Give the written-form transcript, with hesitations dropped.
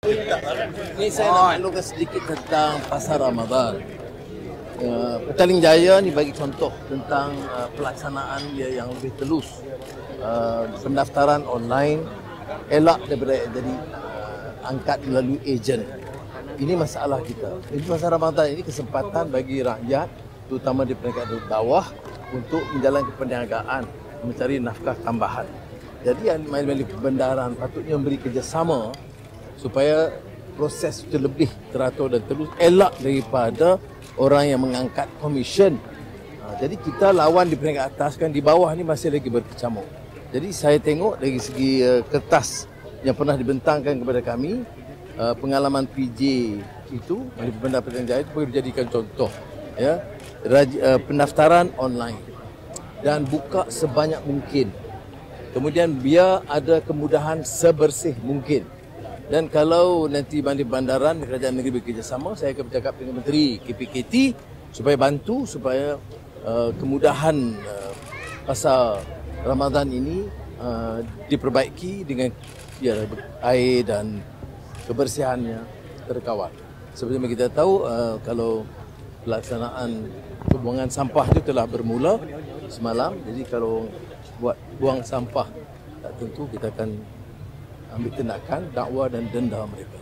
Ini saya nak maklumkan sedikit tentang Pasar Ramadan. Petaling Jaya ni bagi contoh tentang pelaksanaan dia yang lebih telus. Pendaftaran online elak daripada jadi angkat melalui ejen. Ini masalah kita. Ini Pasar Ramadan ini kesempatan bagi rakyat, terutama di peringkat bawah, untuk menjalankan perniagaan, mencari nafkah tambahan. Jadi ahli-ahli perbendaharaan patutnya memberi kerjasama supaya proses itu lebih teratur dan telus, elak daripada orang yang mengangkat komisen. Jadi kita lawan di peringkat atas, kan di bawah ni masih lagi berkecamuk. Jadi saya tengok dari segi kertas yang pernah dibentangkan kepada kami, pengalaman PJ itu, ahli Petaling Jaya itu boleh dijadikan contoh. Ya, pendaftaran online dan buka sebanyak mungkin. Kemudian biar ada kemudahan sebersih mungkin. Dan kalau nanti Menteri Bandaran Kerajaan Negeri bekerjasama, saya akan bercakap dengan Menteri KPKT supaya bantu supaya kemudahan pasar Ramadan ini diperbaiki dengan air dan kebersihannya terkawal. Seperti yang kita tahu, kalau pelaksanaan pembuangan sampah itu telah bermula semalam, jadi kalau buang sampah tak tentu, kita akan ambil tindakan, dakwa dan denda mereka.